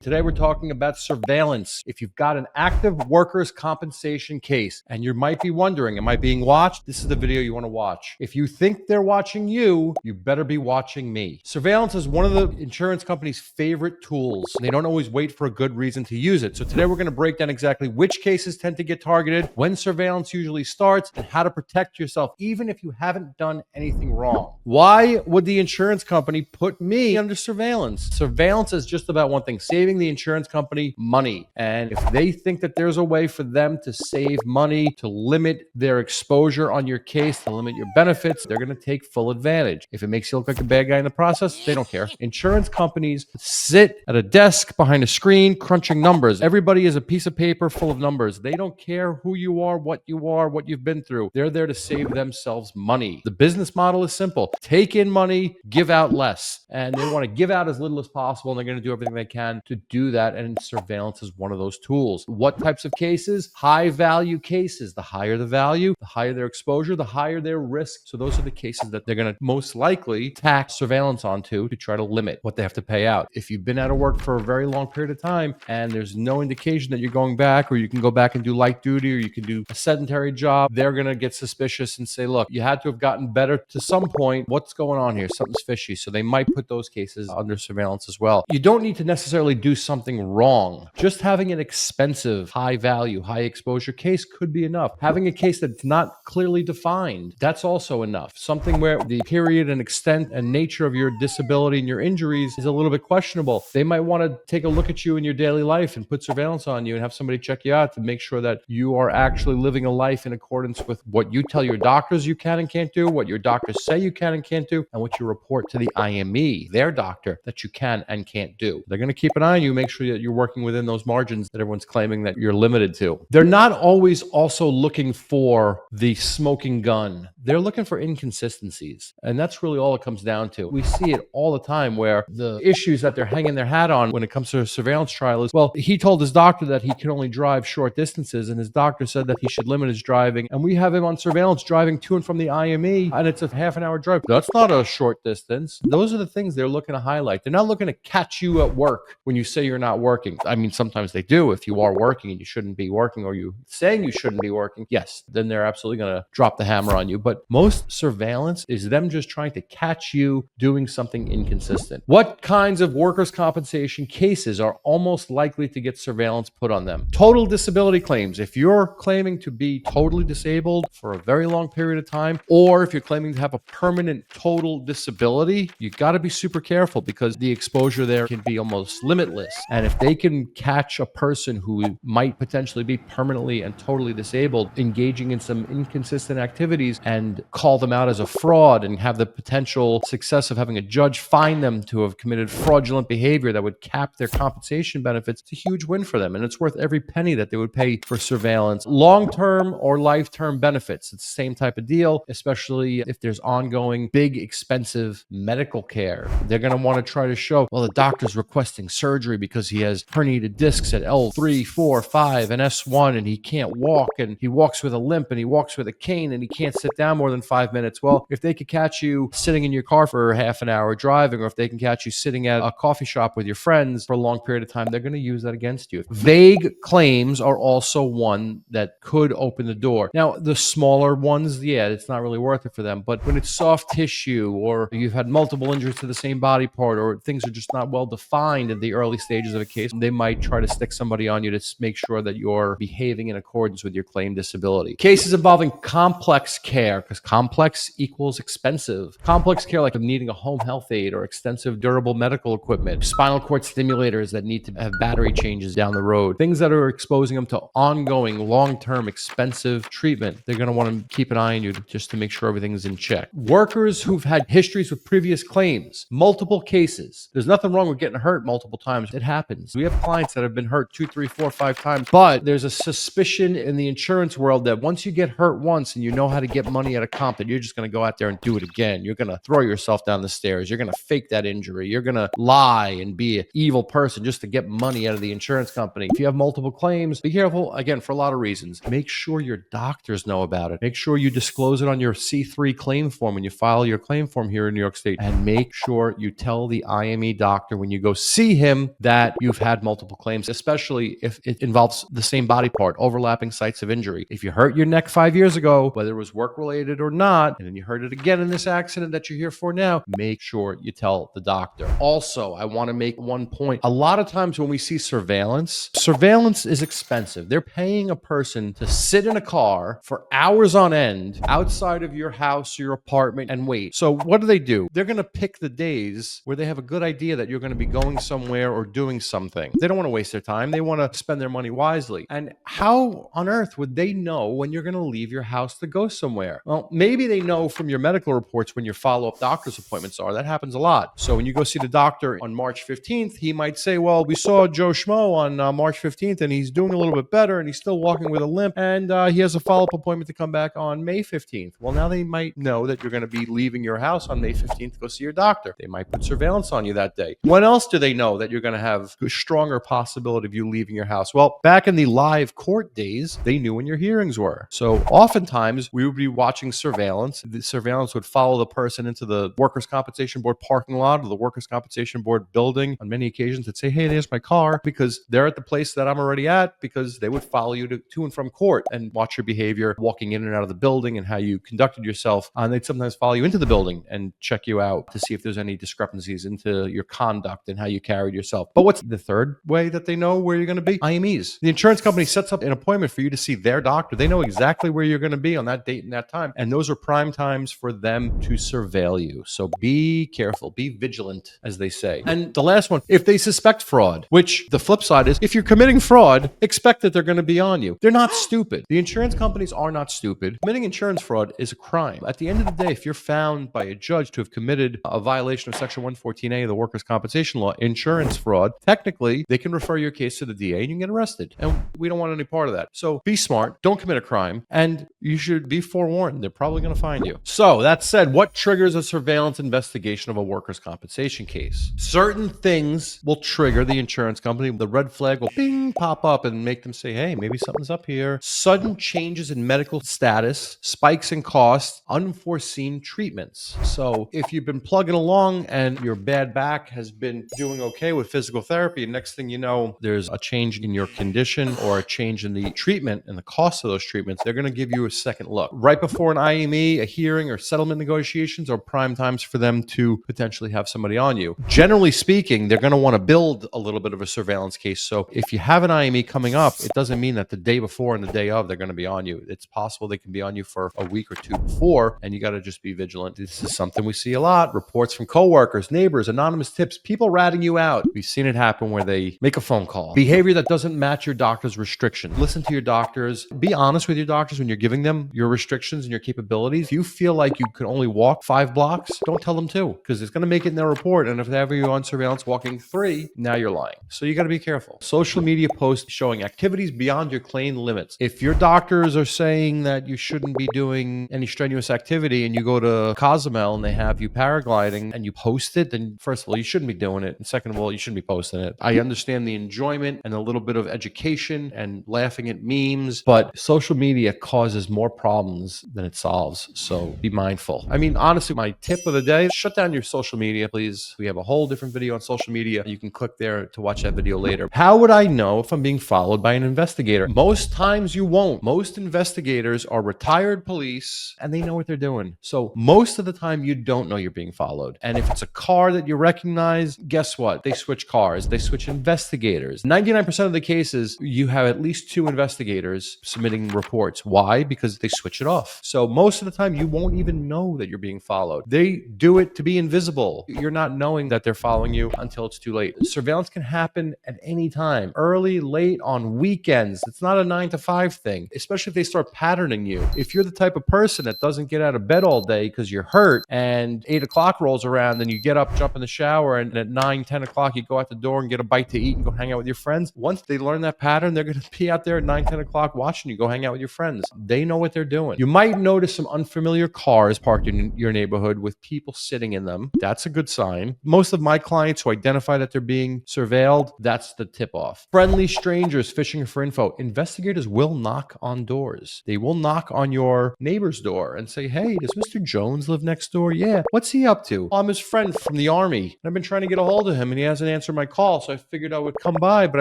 Today we're talking about surveillance. If you've got an active workers' compensation case and you might be wondering, am I being watched? This is the video you want to watch. If you think they're watching you, you better be watching me. Surveillance is one of the insurance company's favorite tools. They don't always wait for a good reason to use it. So today we're going to break down exactly which cases tend to get targeted, when surveillance usually starts, and how to protect yourself even if you haven't done anything wrong. Why would the insurance company put me under surveillance? Surveillance is just about one thing: saving the insurance company money. And if they think that there's a way for them to save money, to limit their exposure on your case, to limit your benefits, they're going to take full advantage. If it makes you look like a bad guy in the process, they don't care. Insurance companies sit at a desk behind a screen crunching numbers. Everybody is a piece of paper full of numbers. They don't care who you are, what you've been through. They're there to save themselves money. The business model is simple: take in money, give out less. And they want to give out as little as possible, and they're going to do everything they can to do that. And surveillance is one of those tools. What types of cases? High value cases. The higher the value, the higher their exposure, the higher their risk. So those are the cases that they're going to most likely tack surveillance onto to try to limit what they have to pay out. If you've been out of work for a very long period of time and there's no indication that you're going back, or you can go back and do light duty, or you can do a sedentary job, they're going to get suspicious and say, look, you had to have gotten better to some point. What's going on here? Something's fishy. So they might put those cases under surveillance as well. You don't need to necessarily do something wrong. Just having an expensive, high value, high exposure case could be enough. Having a case that's not clearly defined, that's also enough. Something where the period and extent and nature of your disability and your injuries is a little bit questionable. They might want to take a look at you in your daily life and put surveillance on you and have somebody check you out to make sure that you are actually living a life in accordance with what you tell your doctors you can and can't do, what your doctors say you can and can't do, and what you report to the IME, their doctor, that you can and can't do. They're going to keep an eye on you, make sure that you're working within those margins that everyone's claiming that you're limited to. They're not always also looking for the smoking gun. They're looking for inconsistencies. And that's really all it comes down to. We see it all the time where the issues that they're hanging their hat on when it comes to a surveillance trial is, well, he told his doctor that he can only drive short distances, and his doctor said that he should limit his driving. And we have him on surveillance driving to and from the IME, and it's a half an hour drive. That's not a short distance. Those are the things they're looking to highlight. They're not looking to catch you at work when you say you're not working. I mean, sometimes they do. If you are working and you shouldn't be working, or you saying you shouldn't be working, yes, then they're absolutely going to drop the hammer on you. But most surveillance is them just trying to catch you doing something inconsistent. What kinds of workers' compensation cases are almost likely to get surveillance put on them? Total disability claims. If you're claiming to be totally disabled for a very long period of time, or if you're claiming to have a permanent total disability, you got to be super careful, because the exposure there can be almost limitless. And if they can catch a person who might potentially be permanently and totally disabled engaging in some inconsistent activities and call them out as a fraud, and have the potential success of having a judge find them to have committed fraudulent behavior that would cap their compensation benefits, it's a huge win for them. And it's worth every penny that they would pay for surveillance. Long-term or life-term benefits, it's the same type of deal, especially if there's ongoing big expensive medical care. They're going to want to try to show, well, the doctor's requesting surgery because he has herniated discs at L3, 4, 5, and S1, and he can't walk, and he walks with a limp, and he walks with a cane, and he can't sit down more than 5 minutes. Well, if they could catch you sitting in your car for half an hour driving, or if they can catch you sitting at a coffee shop with your friends for a long period of time, they're going to use that against you. Vague claims are also one that could open the door. Now, the smaller ones, yeah, it's not really worth it for them. But when it's soft tissue, or you've had multiple injuries to the same body part, or things are just not well defined in the early stages of a case, they might try to stick somebody on you to make sure that you're behaving in accordance with your claimed disability. Cases involving complex care, because complex equals expensive. Complex care, like needing a home health aid or extensive durable medical equipment, spinal cord stimulators that need to have battery changes down the road, things that are exposing them to ongoing, long-term, expensive treatment. They're going to want to keep an eye on you just to make sure everything's in check. Workers who've had histories with previous claims, multiple cases. There's nothing wrong with getting hurt multiple times. It happens. We have clients that have been hurt 2, 3, 4, 5 times, but there's a suspicion in the insurance world that once you get hurt once and you know how to get money out of comp, that you're just going to go out there and do it again. You're going to throw yourself down the stairs. You're going to fake that injury. You're going to lie and be an evil person just to get money out of the insurance company. If you have multiple claims, be careful, again, for a lot of reasons. Make sure your doctors know about it. Make sure you disclose it on your C3 claim form when you file your claim form here in New York State. And make sure you tell the IME doctor when you go see him knowing that you've had multiple claims, especially if it involves the same body part, overlapping sites of injury. If you hurt your neck 5 years ago, whether it was work-related or not, and then you hurt it again in this accident that you're here for now, make sure you tell the doctor. Also, I want to make one point. A lot of times when we see surveillance is expensive. They're paying a person to sit in a car for hours on end outside of your house, your apartment, and wait. So what do? They're going to pick the days where they have a good idea that you're going to be going somewhere or doing something. They don't want to waste their time. They want to spend their money wisely. And how on earth would they know when you're going to leave your house to go somewhere? Well, maybe they know from your medical reports when your follow-up doctor's appointments are. That happens a lot. So when you go see the doctor on March 15th, he might say, well, we saw Joe Schmo on March 15th and he's doing a little bit better and he's still walking with a limp and he has a follow-up appointment to come back on May 15th. Well, now they might know that you're going to be leaving your house on May 15th to go see your doctor. They might put surveillance on you that day. When else do they know that you're going to have a stronger possibility of you leaving your house? Well, back in the live court days, they knew when your hearings were. So oftentimes we would be watching surveillance. The surveillance would follow the person into the Workers' Compensation Board parking lot or the Workers' Compensation Board building. On many occasions, they'd say, hey, there's my car, because they're at the place that I'm already at, because they would follow you to and from court and watch your behavior walking in and out of the building and how you conducted yourself. And they'd sometimes follow you into the building and check you out to see if there's any discrepancies into your conduct and how you carried yourself. But what's the third way that they know where you're going to be? IMEs. The insurance company sets up an appointment for you to see their doctor. They know exactly where you're going to be on that date and that time. And those are prime times for them to surveil you. So be careful, be vigilant, as they say. And the last one, if they suspect fraud, which the flip side is, if you're committing fraud, expect that they're going to be on you. They're not stupid. The insurance companies are not stupid. Committing insurance fraud is a crime. At the end of the day, if you're found by a judge to have committed a violation of Section 114A of the Workers' Compensation Law, insurance fraud, technically, they can refer your case to the DA and you can get arrested. And we don't want any part of that. So be smart, don't commit a crime, and you should be forewarned. They're probably going to find you. So that said, what triggers a surveillance investigation of a workers' compensation case? Certain things will trigger the insurance company. The red flag will bing, pop up and make them say, hey, maybe something's up here. Sudden changes in medical status, spikes in costs, unforeseen treatments. So if you've been plugging along and your bad back has been doing okay with physical therapy, and next thing you know, there's a change in your condition or a change in the treatment and the cost of those treatments, they're going to give you a second look. Right before an IME, a hearing, or settlement negotiations are prime times for them to potentially have somebody on you. Generally speaking, they're going to want to build a little bit of a surveillance case. So if you have an IME coming up, it doesn't mean that the day before and the day of, they're going to be on you. It's possible they can be on you for a week or two before, and you got to just be vigilant. This is something we see a lot. Reports from coworkers, neighbors, anonymous tips, people ratting you out. We've seen it happen where they make a phone call. Behavior that doesn't match your doctor's restrictions. Listen to your doctors. Be honest with your doctors when you're giving them your restrictions and your capabilities. If you feel like you can only walk 5 blocks, don't tell them 2, because it's going to make it in their report. And if they have you on surveillance walking 3, now you're lying. So you got to be careful. Social media posts showing activities beyond your claim limits. If your doctors are saying that you shouldn't be doing any strenuous activity and you go to Cozumel and they have you paragliding and you post it, then first of all, you shouldn't be doing it. And second of all, you shouldn't be posting it. I understand the enjoyment and a little bit of education and laughing at memes, but social media causes more problems than it solves. So be mindful. I mean, honestly, my tip of the day, shut down your social media, please. We have a whole different video on social media. You can click there to watch that video later. How would I know if I'm being followed by an investigator? Most times you won't. Most investigators are retired police and they know what they're doing. So most of the time you don't know you're being followed. And if it's a car that you recognize, guess what? They switch cars. They switch investigators. 99% of the cases, you have at least 2 investigators submitting reports. Why? Because they switch it off. So most of the time you won't even know that you're being followed. They do it to be invisible. You're not knowing that they're following you until it's too late. Surveillance can happen at any time, early, late, on weekends. It's not a 9 to 5 thing, especially if they start patterning you. If you're the type of person that doesn't get out of bed all day because you're hurt and 8 o'clock rolls around, then you get up, jump in the shower, and at 9, 10 o'clock, you go out the door and get a bite to eat and go hang out with your friends. Once they learn that pattern, they're going to be out there at 9, 10 o'clock watching you go hang out with your friends. They know what they're doing. You might notice some unfamiliar cars parked in your neighborhood with people sitting in them. That's a good sign. Most of my clients who identify that they're being surveilled, that's the tip-off. Friendly strangers fishing for info. Investigators will knock on doors. They will knock on your neighbor's door and say, hey, does Mr. Jones live next door? Yeah. What's he up to? I'm his friend from the army. I've been trying to get a hold of him and he hasn't answer my call, so I figured I would come by, but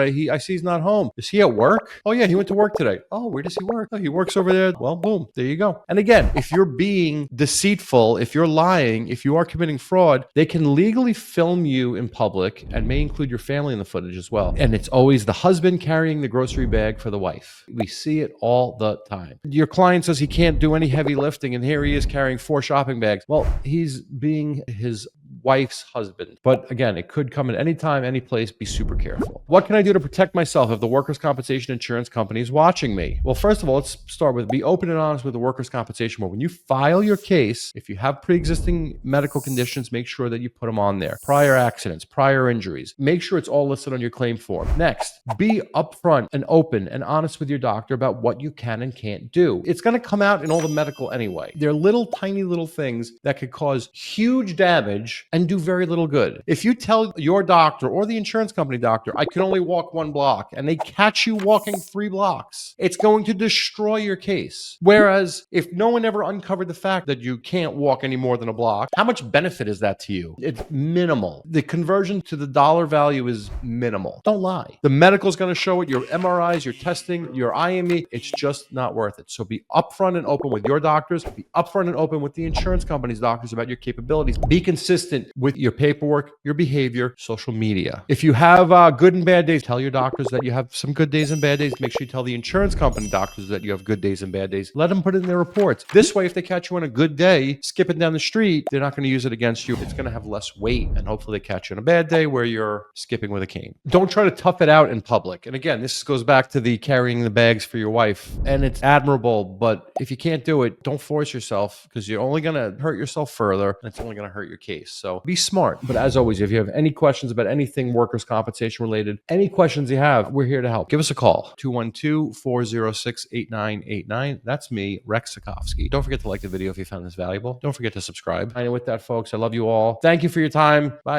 I see he's not home. Is he at work? Oh yeah, he went to work today. Oh, where does he work? Oh, he works over there. Well, boom, there you go. And again, if you're being deceitful, if you're lying, if you are committing fraud, they can legally film you in public and may include your family in the footage as well. And it's always the husband carrying the grocery bag for the wife. We see it all the time. Your client says he can't do any heavy lifting, and here he is carrying 4 shopping bags. Well, he's being his wife's husband. But again, it could come at any time, any place. Be super careful. What can I do to protect myself if the workers' compensation insurance company is watching me? Well, first of all, let's start with be open and honest with the workers' compensation board. When you file your case, if you have pre-existing medical conditions, make sure that you put them on there. Prior accidents, prior injuries. Make sure it's all listed on your claim form. Next, be upfront and open and honest with your doctor about what you can and can't do. It's going to come out in all the medical anyway. They're little, tiny little things that could cause huge damage and do very little good. If you tell your doctor or the insurance company doctor, I can only walk 1 block, and they catch you walking 3 blocks, it's going to destroy your case. Whereas if no one ever uncovered the fact that you can't walk any more than a block, how much benefit is that to you? It's minimal. The conversion to the dollar value is minimal. Don't lie. The medical is going to show it, your MRIs, your testing, your IME, it's just not worth it. So be upfront and open with your doctors, be upfront and open with the insurance company's doctors about your capabilities. Be consistent with your paperwork, your behavior, social media. If you have good and bad days, tell your doctors that you have some good days and bad days. Make sure you tell the insurance company doctors that you have good days and bad days. Let them put it in their reports. This way, if they catch you on a good day, skipping down the street, they're not going to use it against you. It's going to have less weight, and hopefully they catch you on a bad day where you're skipping with a cane. Don't try to tough it out in public. And again, this goes back to the carrying the bags for your wife, and it's admirable, but if you can't do it, don't force yourself, because you're only going to hurt yourself further, and it's only going to hurt your case. So be smart. But as always, if you have any questions about anything workers' compensation related, any questions you have, we're here to help. Give us a call, 212-406-8989. That's me, Rex Zachofsky. Don't forget to like the video if you found this valuable. Don't forget to subscribe. And with that, folks, I love you all. Thank you for your time. Bye.